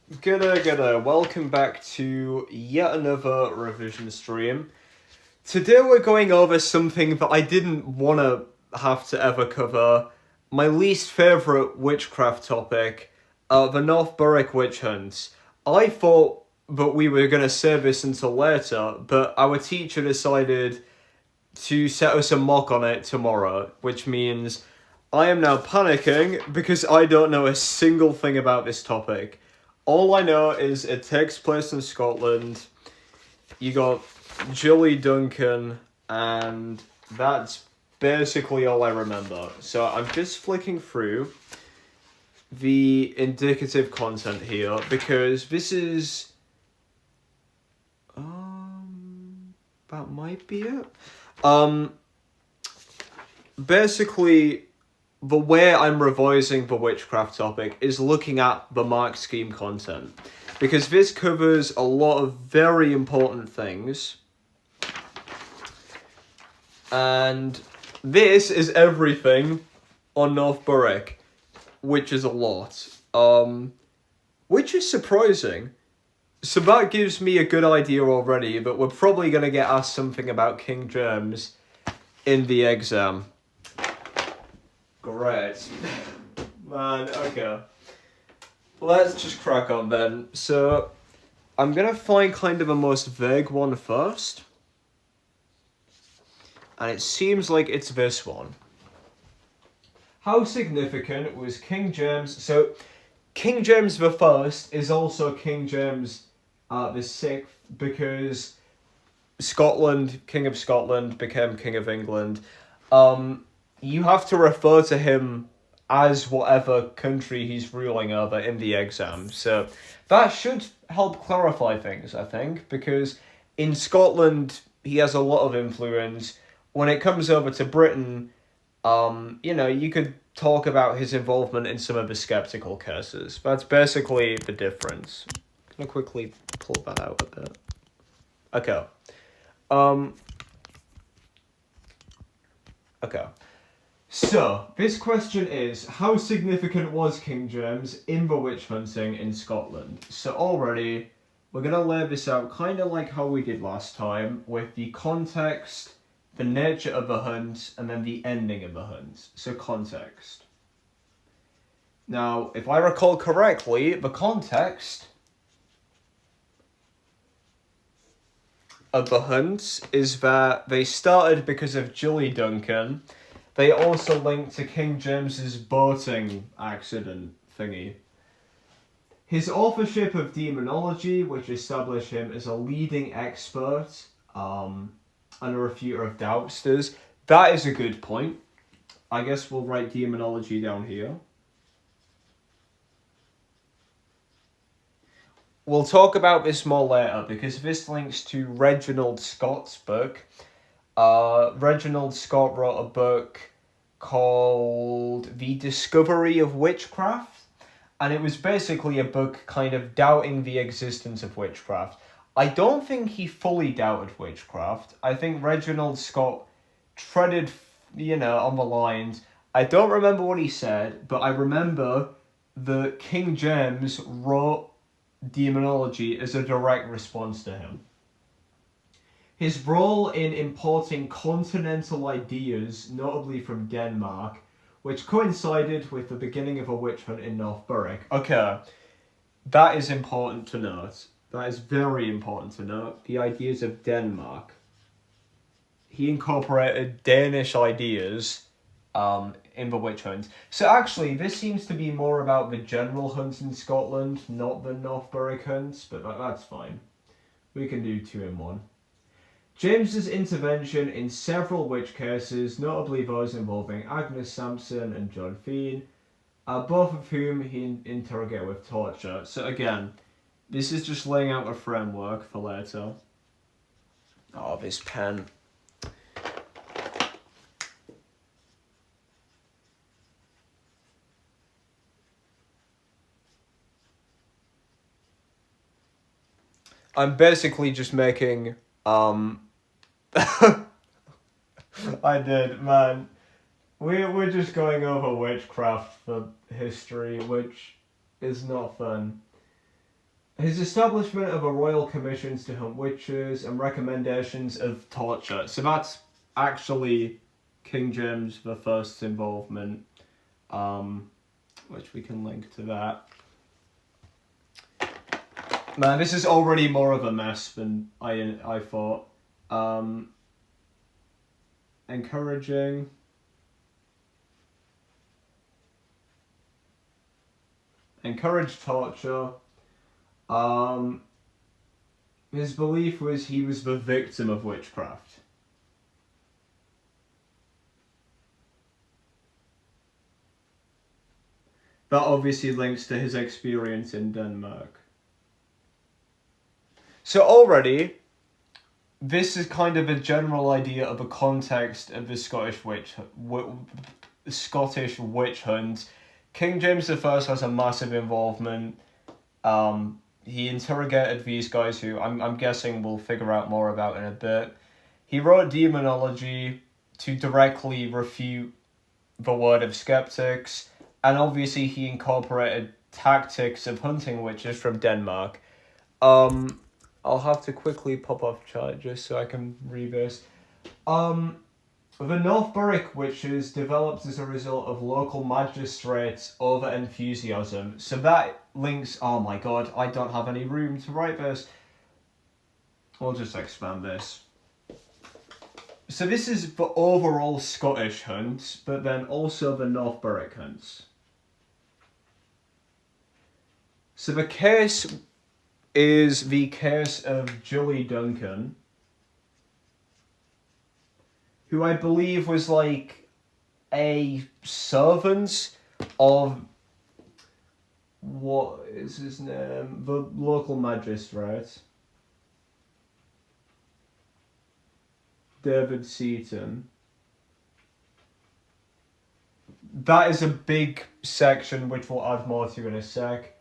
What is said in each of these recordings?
G'day. Welcome back to yet another revision stream. Today we're going over something that I didn't want to have to ever cover. My least favourite witchcraft topic, the North Berwick witch hunts. I thought that we were going to save this until later, but our teacher decided to set us a mock on it tomorrow, which means I am now panicking because I don't know a single thing about this topic. All I know is it takes place in Scotland. You got Julie Duncan, and that's basically all I remember. So I'm just flicking through the indicative content here because this is that might be it. Basically, the way I'm revising the witchcraft topic is looking at the mark scheme content, because this covers a lot of very important things, and this is everything on North Berwick, which is a lot, which is surprising. So that gives me a good idea already that we're probably going to get asked something about King James in the exam. Great. Man, okay. Let's just crack on then. So, I'm gonna find kind of a most vague one first. And it seems like it's this one. How significant was King James? So, King James the First is also King James the Sixth, because Scotland, King of Scotland, became King of England. You have to refer to him as whatever country he's ruling over in the exam. So that should help clarify things, I think, because in Scotland, he has a lot of influence. When it comes over to Britain, you could talk about his involvement in some of the skeptical cases. That's basically the difference. I'm going to quickly pull that out a bit. Okay. Okay. So, this question is, how significant was King James in the witch hunting in Scotland? So already, we're going to lay this out kind of like how we did last time, with the context, the nature of the hunt, and then the ending of the hunt. So context. Now, if I recall correctly, the context of the hunt is that they started because of Julie Duncan. They also linked to King James's boating accident thingy. His authorship of demonology, which established him as a leading expert and a refuter of doubtsters. That is a good point. I guess we'll write demonology down here. We'll talk about this more later, because this links to Reginald Scott's book. Reginald Scott wrote a book called The Discovery of Witchcraft, and it was basically a book kind of doubting the existence of witchcraft. I don't think he fully doubted witchcraft. I think Reginald Scott treaded, on the lines. I don't remember what he said, but I remember that King James wrote demonology as a direct response to him. His role in importing continental ideas, notably from Denmark, which coincided with the beginning of a witch hunt in North Berwick. Okay, that is important to note. That is very important to note. The ideas of Denmark. He incorporated Danish ideas in the witch hunt. So actually, this seems to be more about the general hunts in Scotland, not the North Berwick hunts, but that's fine. We can do 2 in 1. James's intervention in several witch cases, notably those involving Agnes Sampson and John Fian, both of whom he interrogated with torture. So again, this is just laying out a framework for later. Oh, this pen. I'm basically just making I did, man. We're just going over witchcraft for history, which is not fun. His establishment of a royal commissions to hunt witches and recommendations of torture. So that's actually King James I's involvement, which we can link to that. Man, this is already more of a mess than I thought. Encouraged torture. His belief was he was the victim of witchcraft. That obviously links to his experience in Denmark. So already, this is kind of a general idea of a context of the Scottish witch hunt. King James I has a massive involvement. He interrogated these guys who I'm guessing we'll figure out more about in a bit. He wrote demonology to directly refute the word of skeptics, and obviously he incorporated tactics of hunting witches from Denmark. I'll have to quickly pop off chat just so I can read this. The North Berwick witches developed as a result of local magistrates' over-enthusiasm. So that links... Oh my god, I don't have any room to write this. I'll just expand this. So this is the overall Scottish hunt, but then also the North Berwick hunts. So the case is the case of Julie Duncan, who I believe was like a servant of, what is his name? The local magistrate, David Seaton. That is a big section which we'll add more to in a sec.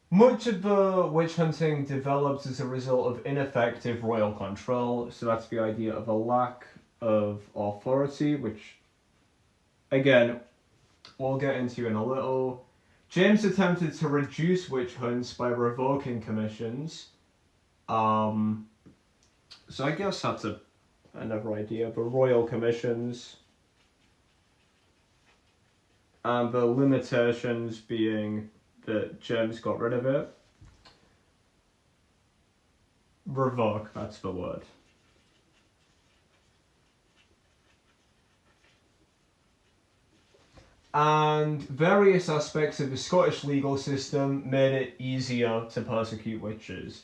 Much of the witch hunting developed as a result of ineffective royal control, so that's the idea of a lack of authority, which, again, we'll get into in a little. James attempted to reduce witch hunts by revoking commissions. So I guess that's another idea, the royal commissions. And the limitations being that James got rid of it. Revoke, that's the word. And various aspects of the Scottish legal system made it easier to persecute witches.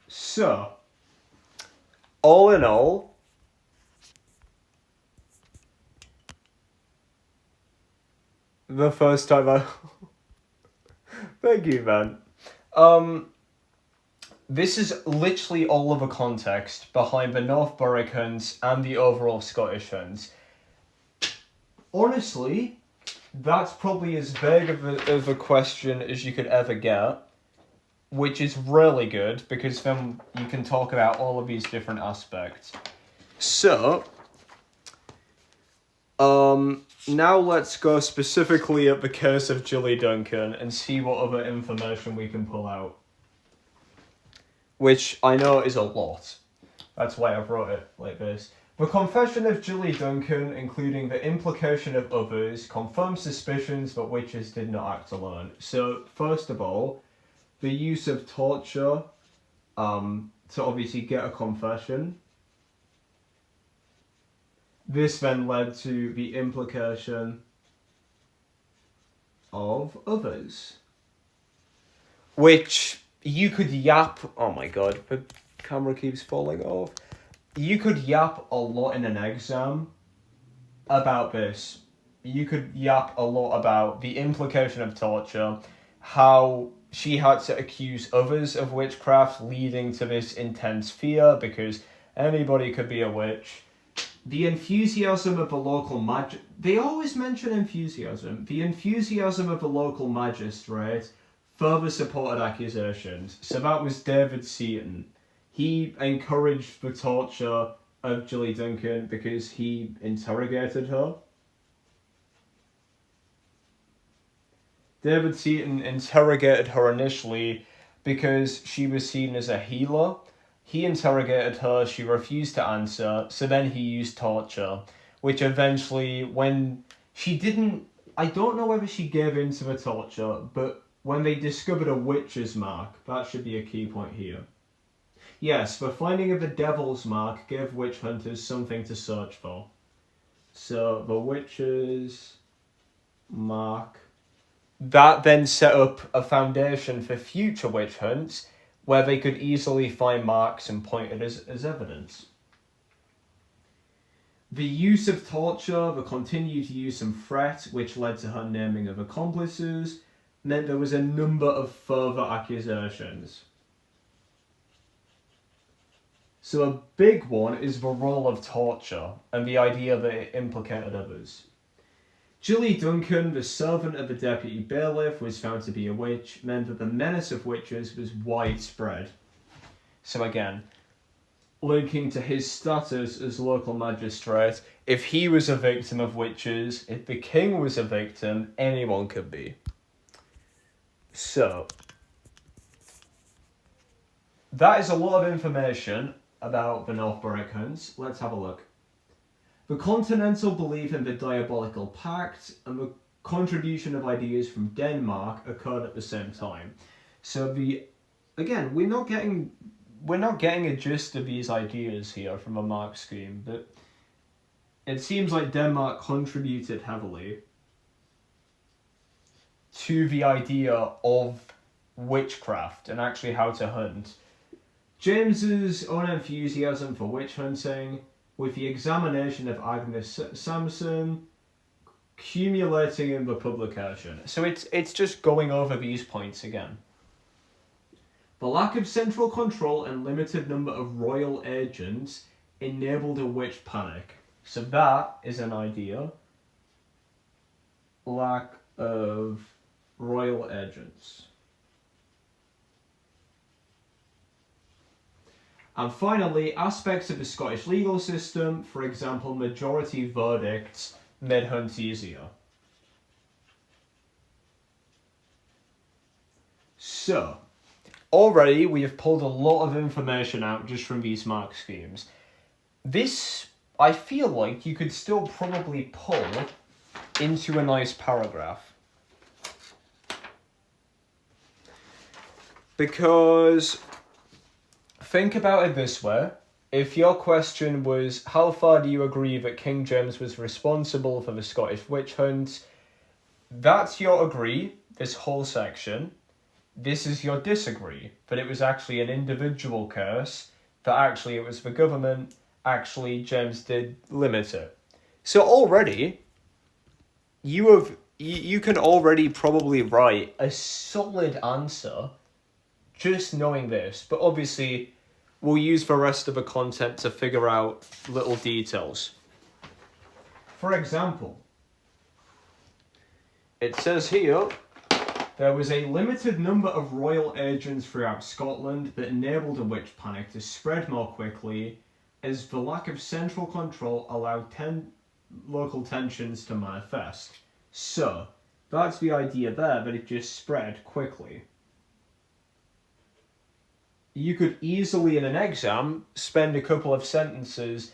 So, all in all, the first time I... Thank you, man. This is literally all of the context behind the North Berwick hunts and the overall Scottish hunts. Honestly, that's probably as vague of a question as you could ever get, which is really good, because then you can talk about all of these different aspects. So, now let's go specifically at the case of Julie Duncan and see what other information we can pull out. Which I know is a lot. That's why I wrote it like this. The confession of Julie Duncan, including the implication of others, confirms suspicions that witches did not act alone. So, first of all, the use of torture to obviously get a confession. This then led to the implication of others. Which you could yap... Oh my god, the camera keeps falling off. You could yap a lot in an exam about this. You could yap a lot about the implication of torture, how she had to accuse others of witchcraft, leading to this intense fear, because anybody could be a witch. The enthusiasm of the local they always mention enthusiasm. The enthusiasm of the local magistrate further supported accusations. So that was David Seaton. He encouraged the torture of Julie Duncan because he interrogated her. David Seaton interrogated her initially because she was seen as a healer. He interrogated her, she refused to answer, so then he used torture, which eventually, when she didn't, I don't know whether she gave in to the torture, but when they discovered a witch's mark, that should be a key point here. Yes, the finding of the devil's mark gave witch hunters something to search for. So, the witch's mark. That then set up a foundation for future witch hunts, where they could easily find marks and point it as evidence. The use of torture, the continued use and threat, which led to her naming of accomplices, meant there was a number of further accusations. So a big one is the role of torture and the idea that it implicated others. Julie Duncan, the servant of the deputy bailiff, was found to be a witch, meant that the menace of witches was widespread. So again, linking to his status as local magistrate, if he was a victim of witches, if the king was a victim, anyone could be. So, that is a lot of information about the North Berwick hunts. Let's have a look. The continental belief in the diabolical pact and the contribution of ideas from Denmark occurred at the same time. So again, we're not getting a gist of these ideas here from a mark scheme, but it seems like Denmark contributed heavily to the idea of witchcraft and actually how to hunt. James's own enthusiasm for witch hunting, with the examination of Agnes Sampson, accumulating in the publication. So it's just going over these points again. The lack of central control and limited number of royal agents enabled a witch panic. So that is an idea. Lack of royal agents. And finally, aspects of the Scottish legal system, for example, majority verdicts, made hunts easier. So, already we have pulled a lot of information out just from these mark schemes. This, I feel like you could still probably pull into a nice paragraph. Because think about it this way. If your question was, how far do you agree that King James was responsible for the Scottish witch hunts? That's your agree, this whole section. This is your disagree, that it was actually an individual curse, that actually it was the government, actually James did limit it. So already, you can already probably write a solid answer just knowing this, but obviously we'll use the rest of the content to figure out little details. For example, it says here, there was a limited number of royal agents throughout Scotland that enabled a witch panic to spread more quickly, as the lack of central control allowed local tensions to manifest. So, that's the idea there, that it just spread quickly. You could easily, in an exam, spend a couple of sentences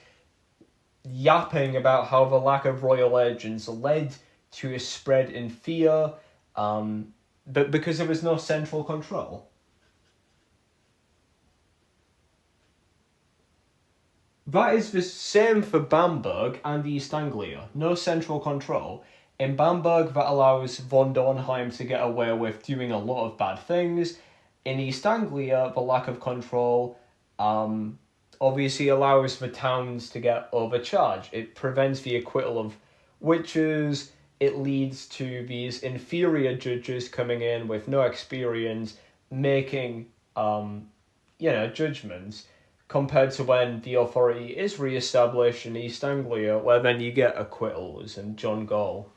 yapping about how the lack of royal agents led to a spread in fear, but because there was no central control. That is the same for Bamberg and East Anglia. No central control. In Bamberg, that allows von Dornheim to get away with doing a lot of bad things. In East Anglia, the lack of control obviously allows the towns to get overcharged. It prevents the acquittal of witches. It leads to these inferior judges coming in with no experience, making judgments, compared to when the authority is re-established in East Anglia, where then you get acquittals and John Gall.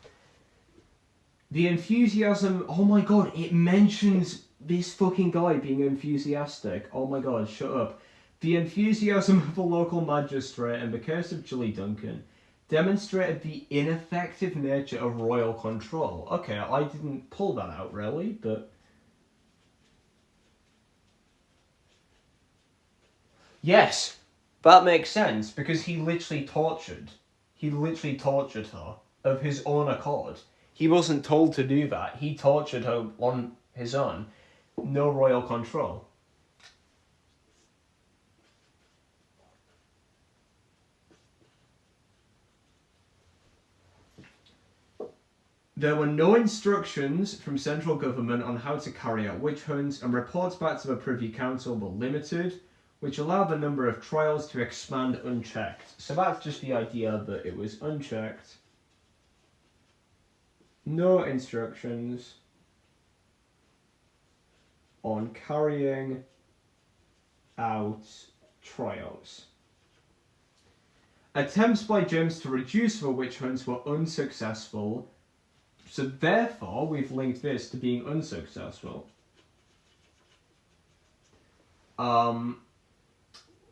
The enthusiasm, oh my god, it mentions this fucking guy being enthusiastic. Oh my god, shut up. The enthusiasm of the local magistrate in the case of Julie Duncan demonstrated the ineffective nature of royal control. Okay, I didn't pull that out really, but yes, that makes sense because he literally tortured. He literally tortured her of his own accord. He wasn't told to do that. He tortured her on his own. No royal control. There were no instructions from central government on how to carry out witch hunts, and reports back to the Privy Council were limited, which allowed the number of trials to expand unchecked. So that's just the idea that it was unchecked. No instructions on carrying out trials. Attempts by James to reduce the witch hunts were unsuccessful, so therefore we've linked this to being unsuccessful.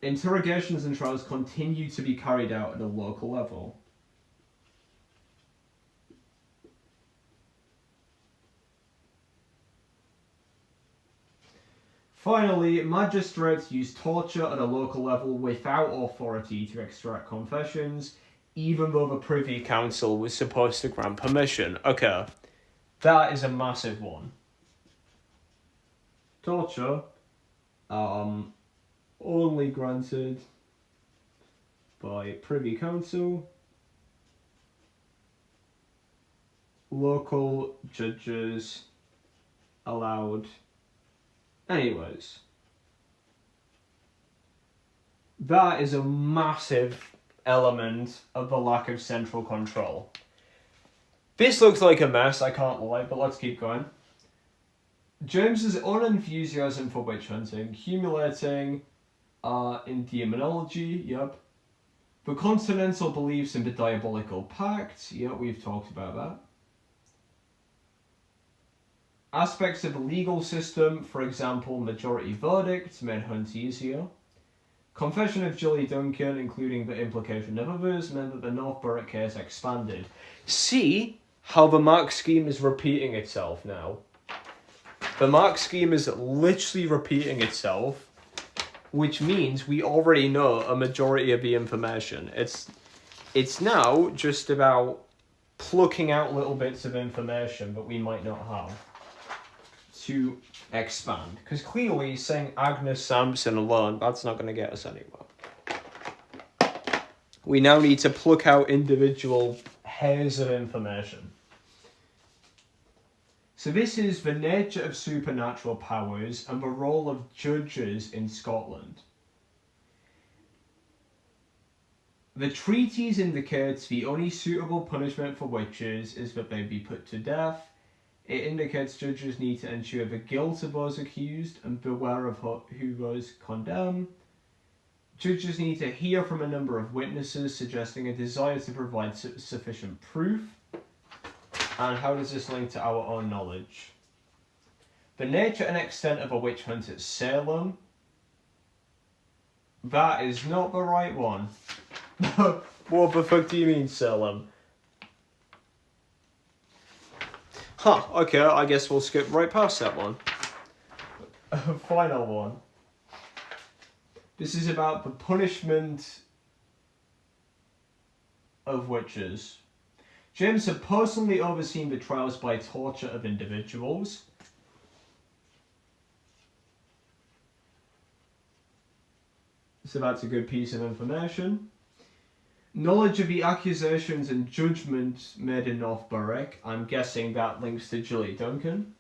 Interrogations and trials continue to be carried out at a local level. Finally, magistrates use torture at a local level without authority to extract confessions, even though the Privy Council was supposed to grant permission. Okay, that is a massive one. Torture, only granted by Privy Council, local judges allowed. Anyways, that is a massive element of the lack of central control. This looks like a mess, I can't lie, but let's keep going. James's own enthusiasm for witch hunting, accumulating in demonology, yep. The continental beliefs in the diabolical pact, yep, we've talked about that. Aspects of the legal system, for example, majority verdicts, made hunt easier. Confession of Julie Duncan, including the implication of others, meant that the North Berwick case expanded. See how the mark scheme is repeating itself now. The mark scheme is literally repeating itself, which means we already know a majority of the information. It's now just about plucking out little bits of information that we might not have to expand. Because clearly saying Agnes Sampson alone, that's not going to get us anywhere. We now need to pluck out individual hairs of information. So this is the nature of supernatural powers and the role of judges in Scotland. The treatise indicates the only suitable punishment for witches is that they be put to death. It indicates judges need to ensure the guilt of those accused and beware of who those condemn. Judges need to hear from a number of witnesses, suggesting a desire to provide sufficient proof. And how does this link to our own knowledge? The nature and extent of a witch hunt at Salem. That is not the right one. What the fuck do you mean, Salem? Huh, okay, I guess we'll skip right past that one. Final one. This is about the punishment of witches. James had personally overseen the trials by torture of individuals. So that's a good piece of information. Knowledge of the accusations and judgment made in North Berwick. I'm guessing that links to Julie Duncan.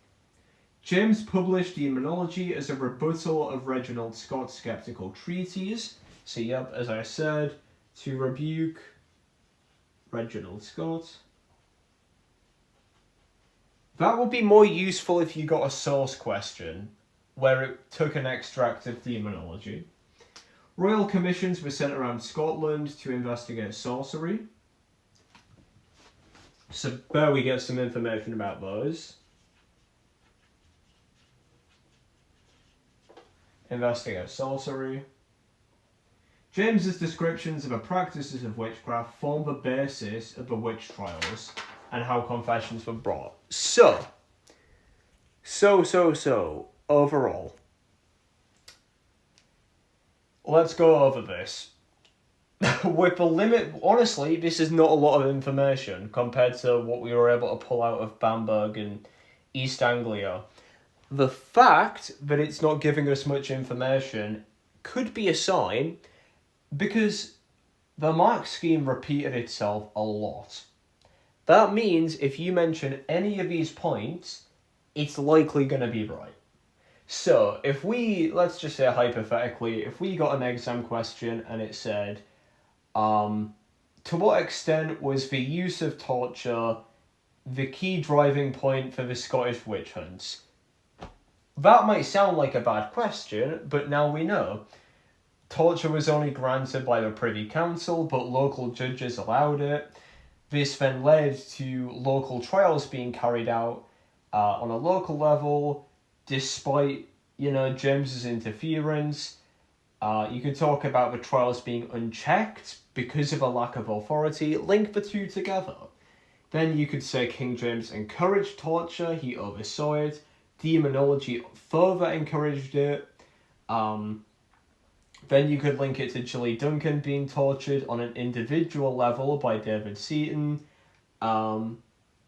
James published Demonology as a rebuttal of Reginald Scott's skeptical treatise. So yep, as I said, to rebuke Reginald Scott. That would be more useful if you got a source question where it took an extract of demonology. Royal commissions were sent around Scotland to investigate sorcery. So there we get some information about those. Investigate sorcery. James's descriptions of the practices of witchcraft form the basis of the witch trials and how confessions were brought. So, overall, let's go over this. With the limit, honestly, this is not a lot of information compared to what we were able to pull out of Bamberg and East Anglia. The fact that it's not giving us much information could be a sign, because the mark scheme repeated itself a lot. That means if you mention any of these points, it's likely going to be right. So, if we, let's just say hypothetically, if we got an exam question and it said, to what extent was the use of torture the key driving point for the Scottish witch hunts? That might sound like a bad question, but now we know. Torture was only granted by the Privy Council, but local judges allowed it. This then led to local trials being carried out on a local level, despite, James's interference. You could talk about the trials being unchecked because of a lack of authority. Link the two together. Then you could say King James encouraged torture, he oversaw it. Demonology further encouraged it. Then you could link it to Gilly Duncan being tortured on an individual level by David Seaton, and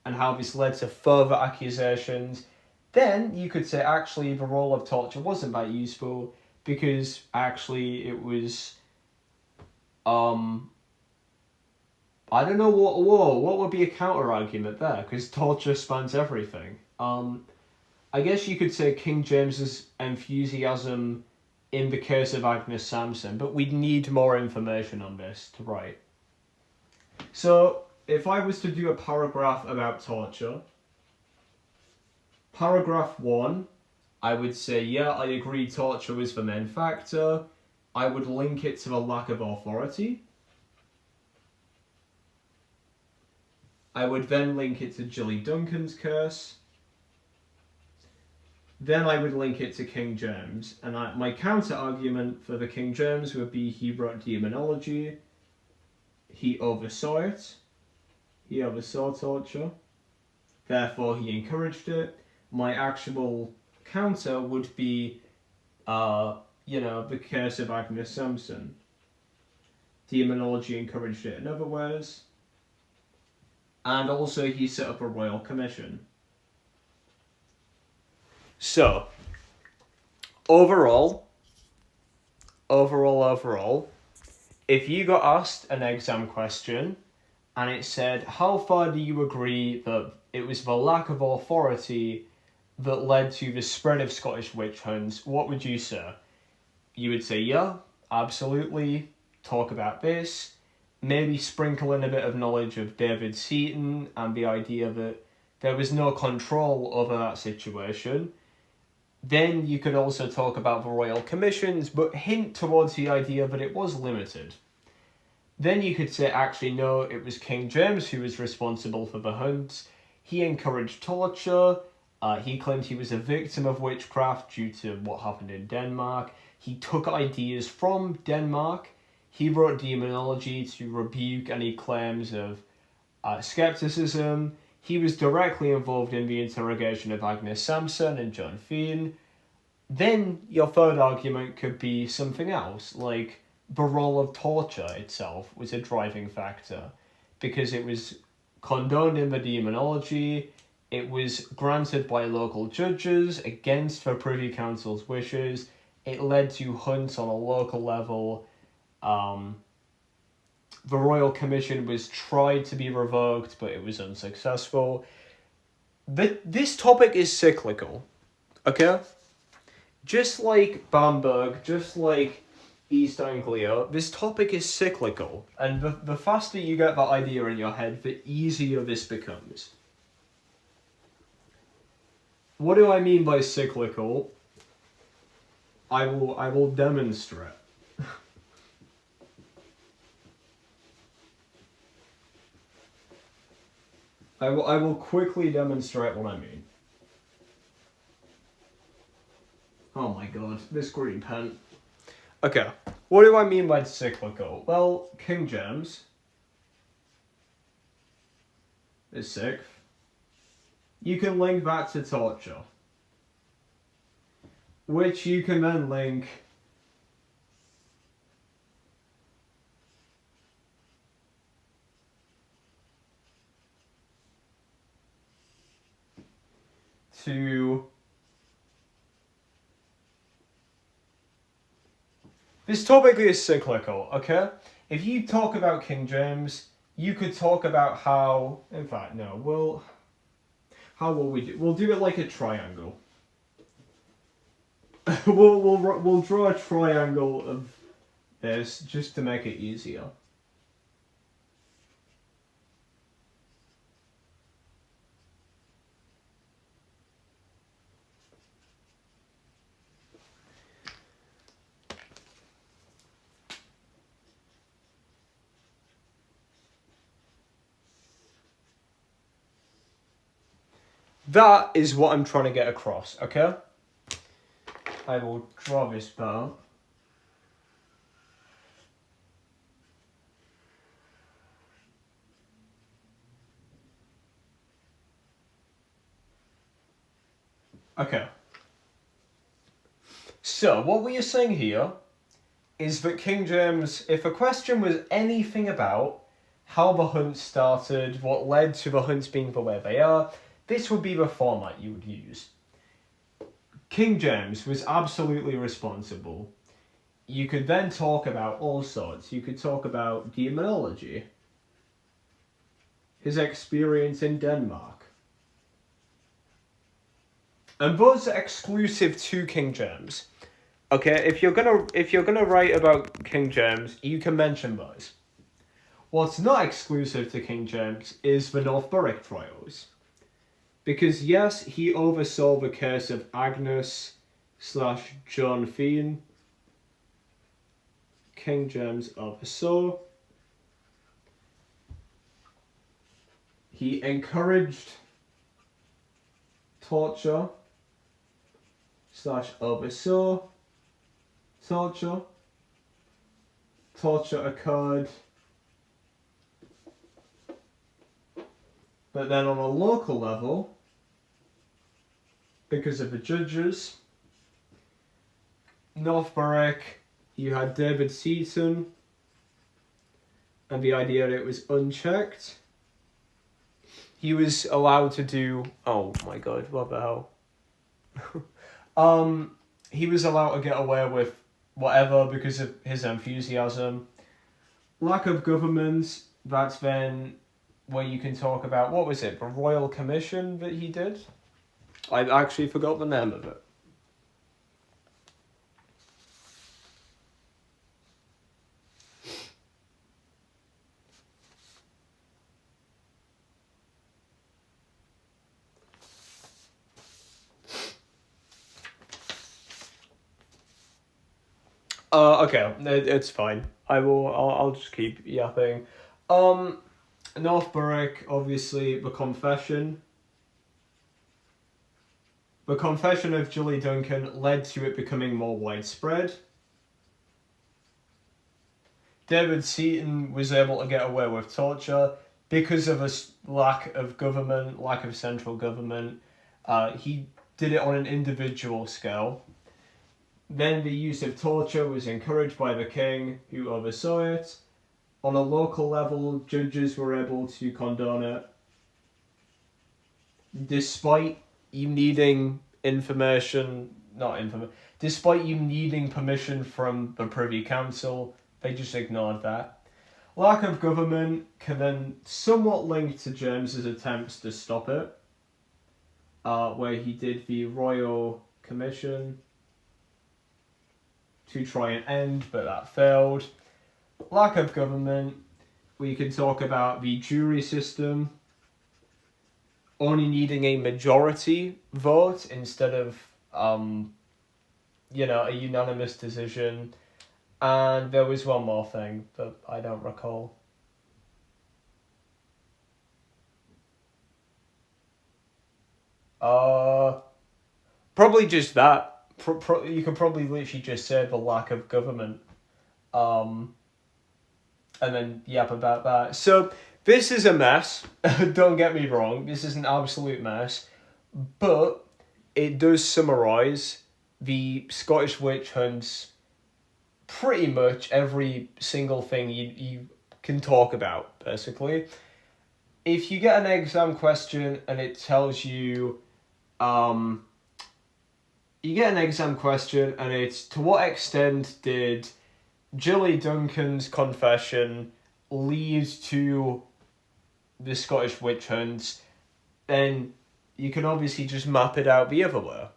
how this led to further accusations. Then you could say actually the role of torture wasn't that useful, because actually it was, I don't know what would be a counter argument there, because torture spans everything. I guess you could say King James's enthusiasm in the case of Agnes Sampson, but we'd need more information on this to write. So, if I was to do a paragraph about torture, paragraph 1, I would say, yeah, I agree torture was the main factor. I would link it to the lack of authority. I would then link it to Gilly Duncan's curse. Then I would link it to King James. And my counter-argument for the King James would be he wrote demonology. He oversaw it. He oversaw torture. Therefore, he encouraged it. My actual counter would be, the curse of Agnes Sampson. Demonology encouraged it in other ways. And also he set up a royal commission. So, overall, if you got asked an exam question and it said, how far do you agree that it was the lack of authority that led to the spread of Scottish witch hunts, what would you say? You would say, yeah, absolutely, talk about this, maybe sprinkle in a bit of knowledge of David Seaton and the idea that there was no control over that situation. Then you could also talk about the royal commissions, but hint towards the idea that it was limited. Then you could say, actually, no, it was King James who was responsible for the hunts. He encouraged torture. He claimed he was a victim of witchcraft due to what happened in Denmark. He took ideas from Denmark. He wrote demonology to rebuke any claims of skepticism. He was directly involved in the interrogation of Agnes Sampson and John Fian. Then your third argument could be something else, like the role of torture itself was a driving factor, because it was condoned in the demonology, it was granted by local judges against the Privy Council's wishes, it led to hunts on a local level. The Royal Commission was tried to be revoked, but it was unsuccessful. This topic is cyclical, okay? Just like Bamberg, just like East Anglia, this topic is cyclical. And the faster you get that idea in your head, the easier this becomes. What do I mean by cyclical? I will demonstrate. I will quickly demonstrate what I mean. Oh my god, this green pen. Okay, What do I mean by cyclical? Well, King James is sixth. You can link that to torture, which you can then link to this topic is cyclical, okay? If you talk about King James, you could talk about how, in fact, no, how will we do? We'll do it like a triangle. we'll draw a triangle of this just to make it easier. That is what I'm trying to get across, okay? I will draw this better. Okay. So, what we are saying here is that King James, if a question was anything about how the hunt started, what led to the hunts being the way they are, this would be the format you would use. King James was absolutely responsible. You could then talk about all sorts. You could talk about demonology, his experience in Denmark. And those are exclusive to King James. Okay, if you're gonna write about King James, you can mention those. What's not exclusive to King James is the North Berwick trials. Because yes, he oversaw the case of Agnes/John Fian. King James oversaw. He encouraged torture/oversaw torture. Torture occurred. But then on a local level, because of the judges, North Berwick, you had David Seaton, and the idea that it was unchecked. He was allowed to do, oh my god, what the hell? He was allowed to get away with whatever because of his enthusiasm. Lack of government, that's then where you can talk about, what was it, the Royal Commission that he did? I actually forgot the name of it. Okay, it's fine. I'll just keep yapping. North Berwick, obviously, the confession. The confession of Julie Duncan led to it becoming more widespread. David Seaton was able to get away with torture because of a lack of government, lack of central government. He did it on an individual scale. Then the use of torture was encouraged by the king, who oversaw it. On a local level, judges were able to condone it. Despite you needing despite you needing permission from the Privy Council, they just ignored that. Lack of government can then somewhat link to James's attempts to stop it, where he did the Royal Commission to try and end, but that failed. Lack of government, we can talk about the jury system only needing a majority vote instead of a unanimous decision. And there was one more thing, but I don't recall. Probably just that. You could probably literally just say the lack of government. and then yap about that. So this is a mess. Don't get me wrong. This is an absolute mess, but it does summarise the Scottish witch hunts. Pretty much every single thing you can talk about, basically. If you get an exam question and it tells you, you get an exam question and it's to what extent did Gilly Duncan's confession lead to the Scottish witch hunts, then you can obviously just map it out the other way.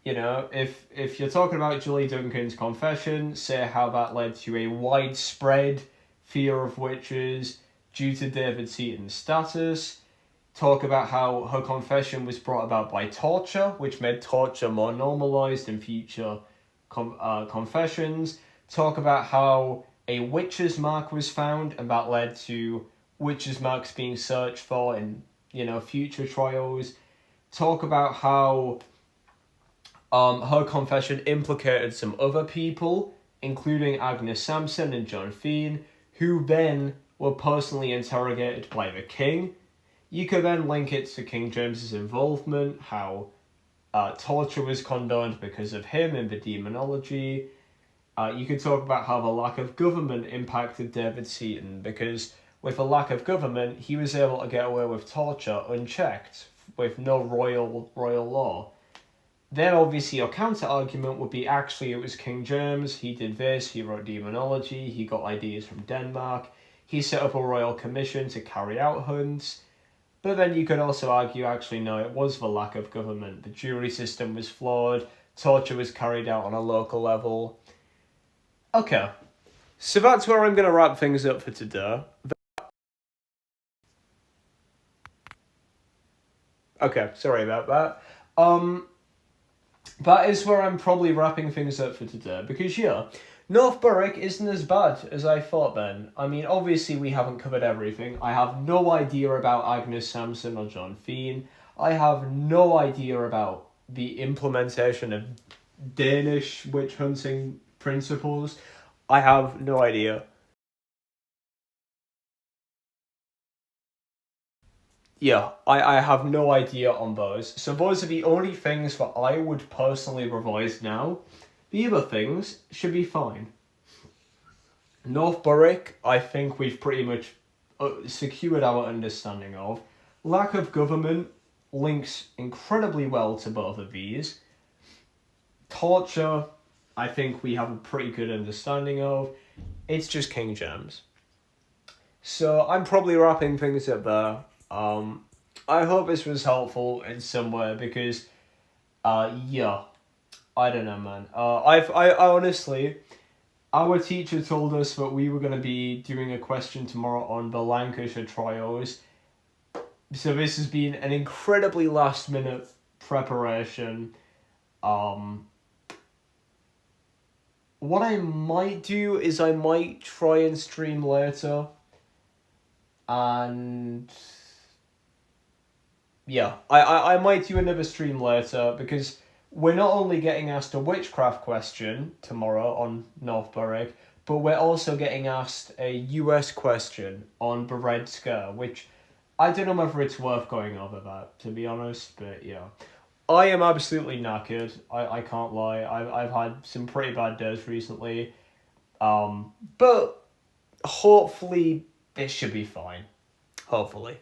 You know, if you're talking about Gilly Duncan's confession, say how that led to a widespread fear of witches due to David Seaton's status. Talk about how her confession was brought about by torture, which made torture more normalised in future confessions. Talk about how a witch's mark was found, and that led to witches' marks being searched for in, future trials. Talk about how her confession implicated some other people, including Agnes Sampson and John Fian, who then were personally interrogated by the king. You could then link it to King James's involvement, how torture was condoned because of him in the demonology. You could talk about how the lack of government impacted David Seaton, because with a lack of government, he was able to get away with torture unchecked, with no royal law. Then obviously your counter-argument would be actually it was King James, he did this, he wrote demonology, he got ideas from Denmark, he set up a royal commission to carry out hunts. But then you could also argue actually no, it was the lack of government, the jury system was flawed, torture was carried out on a local level. Okay, so that's where I'm going to wrap things up for today. Okay, sorry about that. That is where I'm probably wrapping things up for today, because North Berwick isn't as bad as I thought then. I mean, obviously we haven't covered everything. I have no idea about Agnes Sampson or John Fian. I have no idea about the implementation of Danish witch hunting principles. I have no idea. Yeah, I have no idea on those. So those are the only things that I would personally revise now. The other things should be fine. North Berwick, I think we've pretty much secured our understanding of. Lack of government links incredibly well to both of these. Torture, I think we have a pretty good understanding of. It's just King James. So I'm probably wrapping things up there. I hope this was helpful in some way, because, I don't know, man. I honestly, our teacher told us that we were going to be doing a question tomorrow on the Lancashire trials. So this has been an incredibly last minute preparation. What I might do is I might try and stream later. And yeah, I might do another stream later, because we're not only getting asked a witchcraft question tomorrow on North Berwick, but we're also getting asked a US question on the Red Scare, which I don't know whether it's worth going over that, to be honest, but yeah. I am absolutely knackered, I can't lie. I've had some pretty bad days recently, but hopefully this should be fine. Hopefully.